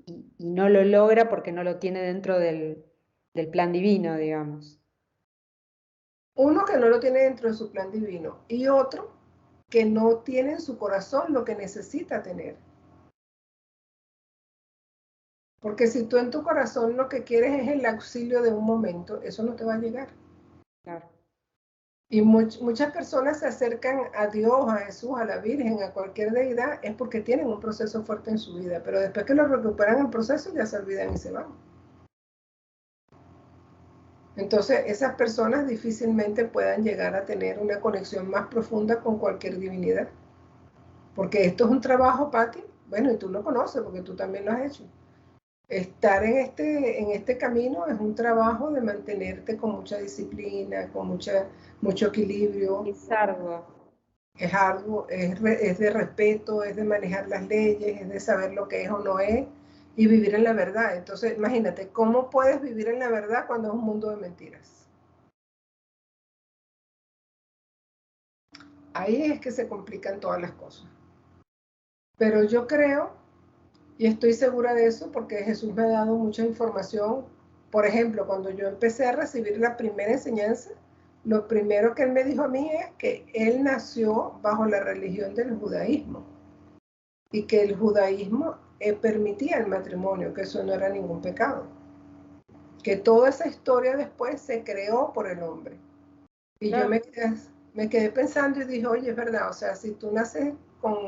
y no lo logra porque no lo tiene dentro del plan divino, digamos? Uno que no lo tiene dentro de su plan divino y otro que no tiene en su corazón lo que necesita tener. Porque si tú en tu corazón lo que quieres es el auxilio de un momento, eso no te va a llegar. Claro. Y muchas personas se acercan a Dios, a Jesús, a la Virgen, a cualquier deidad, es porque tienen un proceso fuerte en su vida, pero después que lo recuperan el proceso ya se olvidan y se van. Entonces esas personas difícilmente puedan llegar a tener una conexión más profunda con cualquier divinidad. Porque esto es un trabajo, Patti, bueno, y tú lo conoces porque tú también lo has hecho. Estar en este camino es un trabajo de mantenerte con mucha disciplina, con mucho equilibrio. Es arduo. Es algo, es de respeto, es de manejar las leyes, es de saber lo que es o no es y vivir en la verdad. Entonces, imagínate, ¿cómo puedes vivir en la verdad cuando es un mundo de mentiras? Ahí es que se complican todas las cosas. Pero yo creo, y estoy segura de eso, porque Jesús me ha dado mucha información. Por ejemplo, cuando yo empecé a recibir la primera enseñanza, lo primero que él me dijo a mí es que él nació bajo la religión del judaísmo y que el judaísmo permitía el matrimonio, que eso no era ningún pecado, que toda esa historia después se creó por el hombre. Y yo Claro. me quedé pensando y dije, oye, es verdad, o sea, si tú naces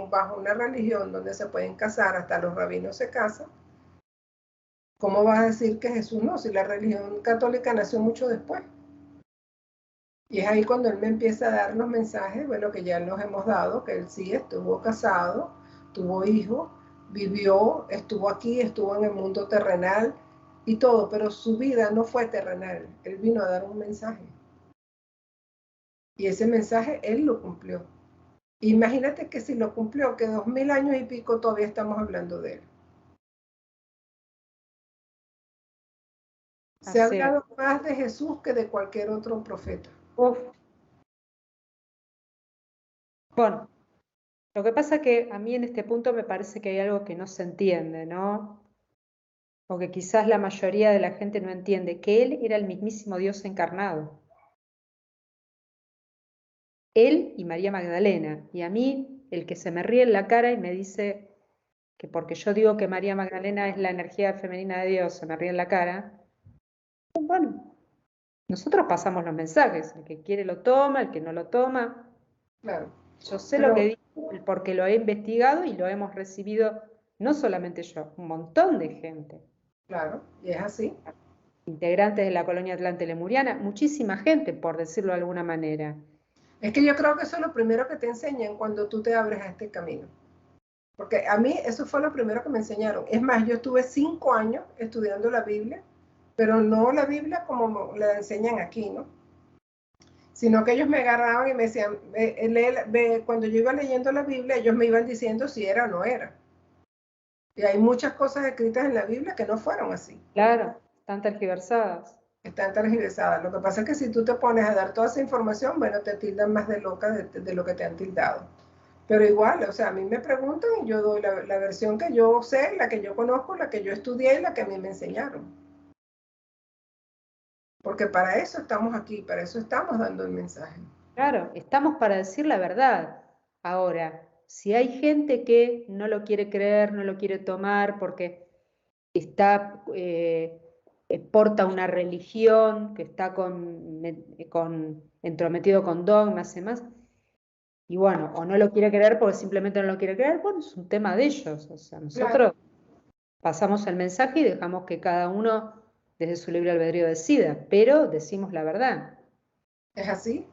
bajo una religión donde se pueden casar, hasta los rabinos se casan, ¿cómo vas a decir que Jesús no? Si la religión católica nació mucho después. Y es ahí cuando él me empieza a dar los mensajes, bueno, que ya nos hemos dado, que él sí estuvo casado, tuvo hijos, vivió, estuvo aquí, estuvo en el mundo terrenal y todo, pero su vida no fue terrenal. Él vino a dar un mensaje. Y ese mensaje él lo cumplió. Imagínate que si lo cumplió, que 2000 años y pico todavía estamos hablando de él. Se ha Hace, hablado más de Jesús que de cualquier otro profeta. uf, Bueno, lo que pasa que a mí en este punto me parece que hay algo que no se entiende, ¿no? O que quizás la mayoría de la gente no entiende, que Él era el mismísimo Dios encarnado. Él y María Magdalena. Y a mí, el que se me ríe en la cara y me dice que porque yo digo que María Magdalena es la energía femenina de Dios, se me ríe en la cara. Bueno, nosotros pasamos los mensajes. El que quiere lo toma, el que no lo toma. Claro. Yo sé lo que Pero, digo porque lo he investigado y lo hemos recibido, no solamente yo, un montón de gente. claro, y es así. Integrantes de la colonia Atlante Lemuriana, muchísima gente, por decirlo de alguna manera. Es que yo creo que eso es lo primero que te enseñan cuando tú te abres a este camino. Porque a mí eso fue lo primero que me enseñaron. Es más, yo estuve 5 años estudiando la Biblia, pero no la Biblia como la enseñan aquí, ¿no? Sino que ellos me agarraban y me decían, cuando yo iba leyendo la Biblia, ellos me iban diciendo si era o no era. Y hay muchas cosas escritas en la Biblia que no fueron así. Claro, están tergiversadas. Están tergiversadas. Lo que pasa es que si tú te pones a dar toda esa información, bueno, te tildan más de loca de lo que te han tildado. Pero igual, o sea, a mí me preguntan y yo doy la versión que yo sé, la que yo conozco, la que yo estudié y la que a mí me enseñaron. Porque para eso estamos aquí, para eso estamos dando el mensaje. Claro, estamos para decir la verdad. Ahora, si hay gente que no lo quiere creer, no lo quiere tomar porque está, porta una religión, que está entrometido con dogmas y demás, y bueno, o no lo quiere creer porque simplemente no lo quiere creer, bueno, es un tema de ellos. O sea, Claro, nosotros pasamos el mensaje y dejamos que cada uno desde su libre albedrío decida, pero decimos la verdad. es así.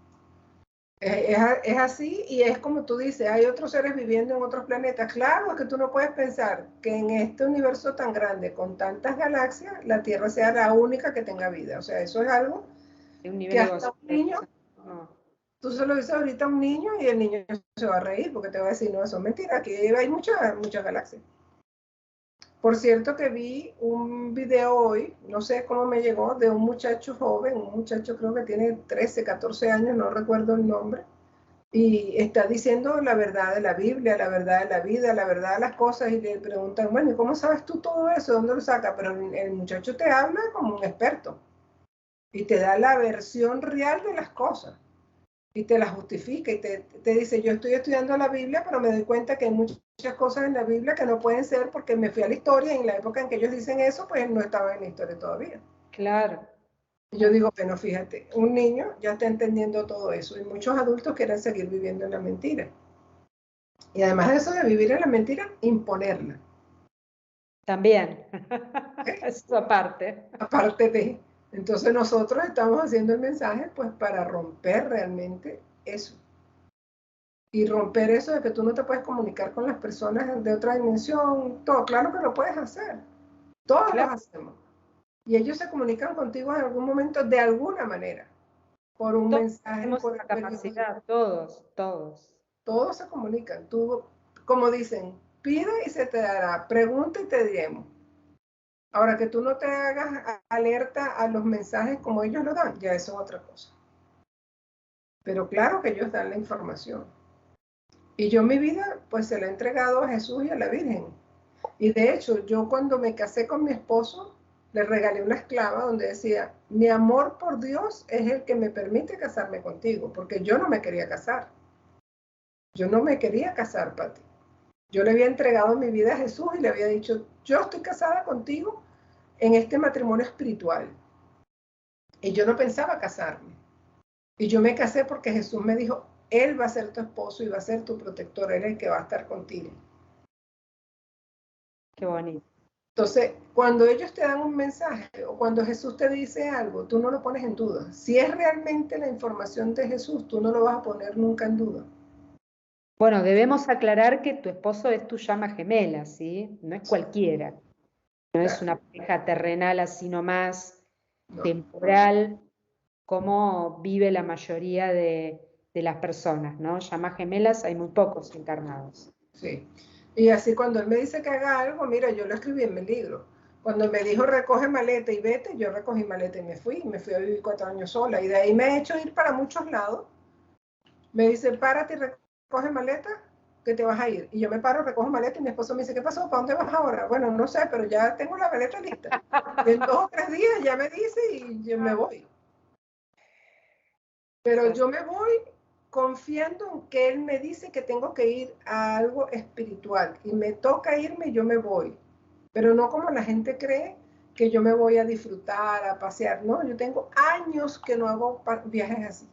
Es así y es como tú dices, hay otros seres viviendo en otros planetas. Claro, es que tú no puedes pensar que en este universo tan grande, con tantas galaxias, la Tierra sea la única que tenga vida. O sea, eso es algo De un nivel que hasta un niño, egocéntrico. No. tú se lo dices ahorita a un niño y el niño se va a reír porque te va a decir, no, eso es mentira, aquí hay muchas galaxias. Por cierto que vi un video hoy, no sé cómo me llegó, de un muchacho joven, un muchacho creo que tiene 13, 14 años, no recuerdo el nombre, y está diciendo la verdad de la Biblia, la verdad de la vida, la verdad de las cosas, y le preguntan, bueno, ¿y cómo sabes tú todo eso? ¿Dónde lo sacas? Pero el muchacho te habla como un experto y te da la versión real de las cosas y te la justifica y te dice, yo estoy estudiando la Biblia, pero me doy cuenta que hay muchas cosas en la Biblia que no pueden ser porque me fui a la historia y en la época en que ellos dicen eso, pues no estaba en la historia todavía. Claro. Y yo digo, bueno, fíjate, un niño ya está entendiendo todo eso y muchos adultos quieren seguir viviendo en la mentira. Y además de eso de vivir en la mentira, imponerla. También. ¿Okay? Eso aparte. Aparte de, entonces nosotros estamos haciendo el mensaje pues para romper realmente eso. Y romper eso de que tú no te puedes comunicar con las personas de otra dimensión, todo, claro que lo puedes hacer, todos lo Claro, hacemos. Y ellos se comunican contigo en algún momento de alguna manera, por un todos mensaje, tenemos por el esa periódico, capacidad, todos, todos. todos se comunican. Tú, como dicen, pide y se te dará, pregunta y te diremos. Ahora que tú no te hagas alerta a los mensajes como ellos lo dan, ya eso es otra cosa. Pero claro que ellos dan la información. Y yo mi vida pues se la he entregado a Jesús y a la Virgen. Y de hecho, yo cuando me casé con mi esposo, le regalé una esclava donde decía, mi amor por Dios es el que me permite casarme contigo, porque yo no me quería casar. Yo no me quería casar, Pati. Yo le había entregado mi vida a Jesús y le había dicho, yo estoy casada contigo en este matrimonio espiritual. Y yo no pensaba casarme. Y yo me casé porque Jesús me dijo, Él va a ser tu esposo y va a ser tu protector, Él es el que va a estar contigo. Qué bonito. Entonces, cuando ellos te dan un mensaje o cuando Jesús te dice algo, tú no lo pones en duda. Si es realmente la información de Jesús, tú no lo vas a poner nunca en duda. Bueno, debemos aclarar que tu esposo es tu llama gemela, ¿sí? No es cualquiera. No es Claro, una pareja terrenal así nomás, no, temporal, como vive la mayoría de las personas, ¿no? Llamas gemelas hay muy pocos encarnados. sí. Y así cuando Él me dice que haga algo, mira, yo lo escribí en mi libro. Cuando me dijo recoge maleta y vete, yo recogí maleta y me fui a vivir 4 años sola. Y de ahí me he hecho ir para muchos lados. Me dice, párate y recoge recoge maleta, que te vas a ir. Y yo me paro, recojo maleta y mi esposo me dice, ¿qué pasó? ¿Para dónde vas ahora? Bueno, no sé, pero ya tengo la maleta lista. Y en 2 o 3 días ya me dice y yo me voy. Pero yo me voy confiando en que él me dice que tengo que ir a algo espiritual y me toca irme, yo me voy. Pero no como la gente cree que yo me voy a disfrutar, a pasear. No, yo tengo años que no hago viajes así.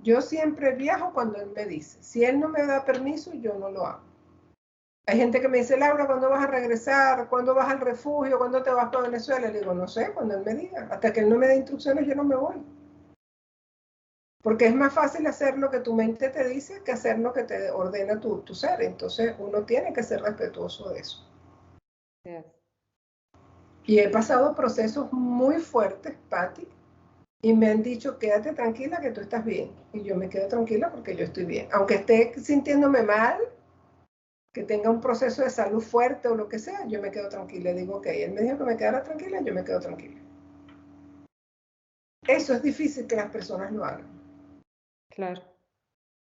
Yo siempre viajo cuando él me dice. Si él no me da permiso, yo no lo hago. Hay gente que me dice, Laura, ¿cuándo vas a regresar? ¿Cuándo vas al refugio? ¿Cuándo te vas para Venezuela? Le digo, no sé, cuando él me diga. Hasta que él no me dé instrucciones, yo no me voy. Porque es más fácil hacer lo que tu mente te dice que hacer lo que te ordena tu ser. Entonces uno tiene que ser respetuoso de eso. Yes. Y he pasado procesos muy fuertes, Patti, y me han dicho, quédate tranquila que tú estás bien. Y yo me quedo tranquila porque yo estoy bien. Aunque esté sintiéndome mal, que tenga un proceso de salud fuerte o lo que sea, yo me quedo tranquila. Digo, ok, él me dijo que me quedara tranquila, yo me quedo tranquila. Eso es difícil que las personas lo hagan. Claro.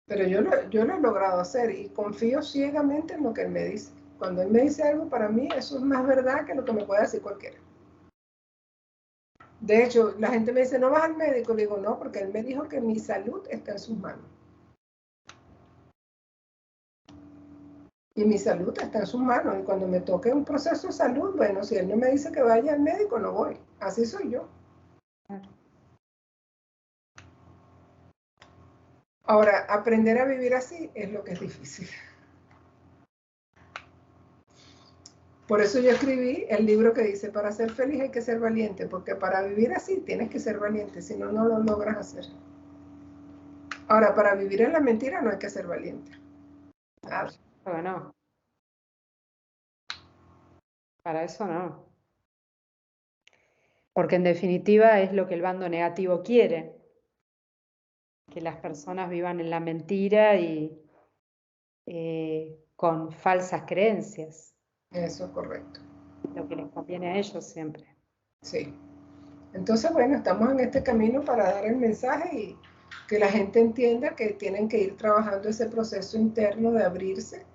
Pero yo lo he logrado hacer y confío ciegamente en lo que él me dice. Cuando él me dice algo, para mí eso es más verdad que lo que me puede decir cualquiera. De hecho, la gente me dice, ¿no vas al médico? Le digo, no, porque él me dijo que mi salud está en sus manos. Y mi salud está en sus manos. Y cuando me toque un proceso de salud, bueno, si él no me dice que vaya al médico, no voy. Así soy yo. Claro. Ahora, aprender a vivir así es lo que es difícil. Por eso yo escribí el libro que dice, para ser feliz hay que ser valiente, porque para vivir así tienes que ser valiente, si no, no lo logras hacer. Ahora, para vivir en la mentira no hay que ser valiente. Nada. Pero no. Para eso no. Porque en definitiva es lo que el bando negativo quiere, que las personas vivan en la mentira y con falsas creencias, Eso es correcto. lo que les conviene a ellos siempre. Sí. Entonces, bueno, estamos en este camino para dar el mensaje y que la gente entienda que tienen que ir trabajando ese proceso interno de abrirse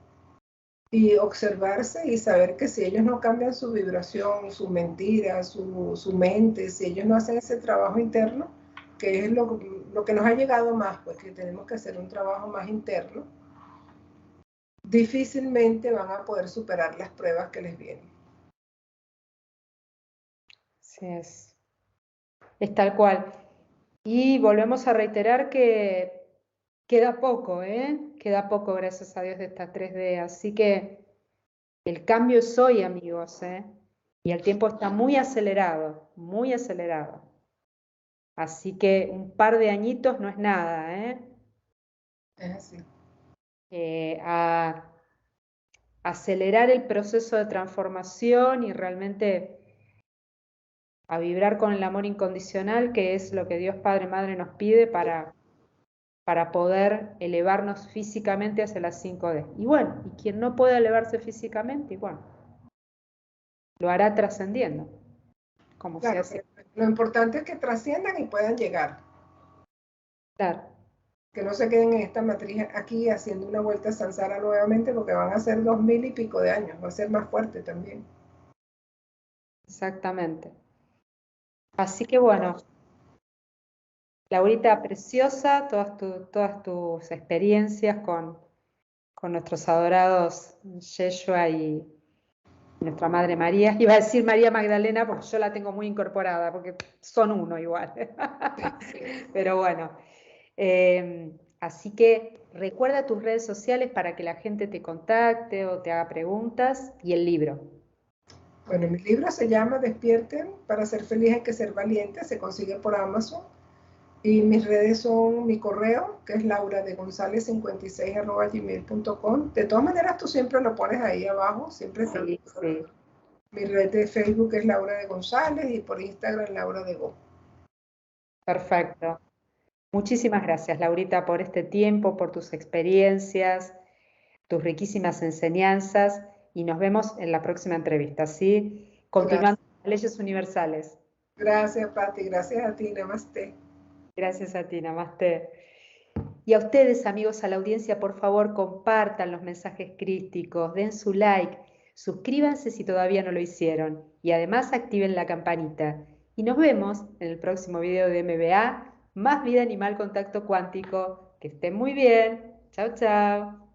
y observarse y saber que si ellos no cambian su vibración, su mentira, su mente, si ellos no hacen ese trabajo interno, que es lo que nos ha llegado más, pues que tenemos que hacer un trabajo más interno, difícilmente van a poder superar las pruebas que les vienen. Sí, es tal cual. Y volvemos a reiterar que queda poco, ¿eh? Queda poco, gracias a Dios, de estas 3D. Así que el cambio es hoy, amigos, ¿eh? Y el tiempo está muy acelerado, muy acelerado. Así que un par de añitos no es nada, ¿eh? Es así. A acelerar el proceso de transformación y realmente a vibrar con el amor incondicional, que es lo que Dios Padre Madre nos pide para poder elevarnos físicamente hacia las 5D. Y bueno, y quien no pueda elevarse físicamente, bueno, lo hará trascendiendo, como se Claro, hace. lo importante es que trasciendan y puedan llegar. Claro. Que no se queden en esta matriz aquí haciendo una vuelta a Sansara nuevamente porque van a ser 2000 y pico de años, va a ser más fuerte también. Exactamente. Así que bueno, Laurita, preciosa, todas tus experiencias con nuestros adorados Yeshua y nuestra Madre María. Iba a decir María Magdalena porque yo la tengo muy incorporada, porque son uno igual. Pero bueno, así que recuerda tus redes sociales para que la gente te contacte o te haga preguntas y el libro. Bueno, mi libro se llama Despierten, para ser feliz hay que ser valiente, se consigue por Amazon. Y mis redes son mi correo, que es lauradegonzalez56@gmail.com. De todas maneras, tú siempre lo pones ahí abajo, siempre está. Sí, sí. Mi red de Facebook es Laura de González y por Instagram Laura de Go. Perfecto. Muchísimas gracias, Laurita, por este tiempo, por tus experiencias, tus riquísimas enseñanzas y nos vemos en la próxima entrevista, ¿sí? Continuando con las leyes universales. Gracias, Patti. Gracias a ti. Namaste. Gracias a ti, Namaste. Y a ustedes, amigos, a la audiencia, por favor, compartan los mensajes crísticos, den su like, suscríbanse si todavía no lo hicieron y además activen la campanita. Y nos vemos en el próximo video de MBA, Más vida animal contacto cuántico. Que estén muy bien. Chao, chao.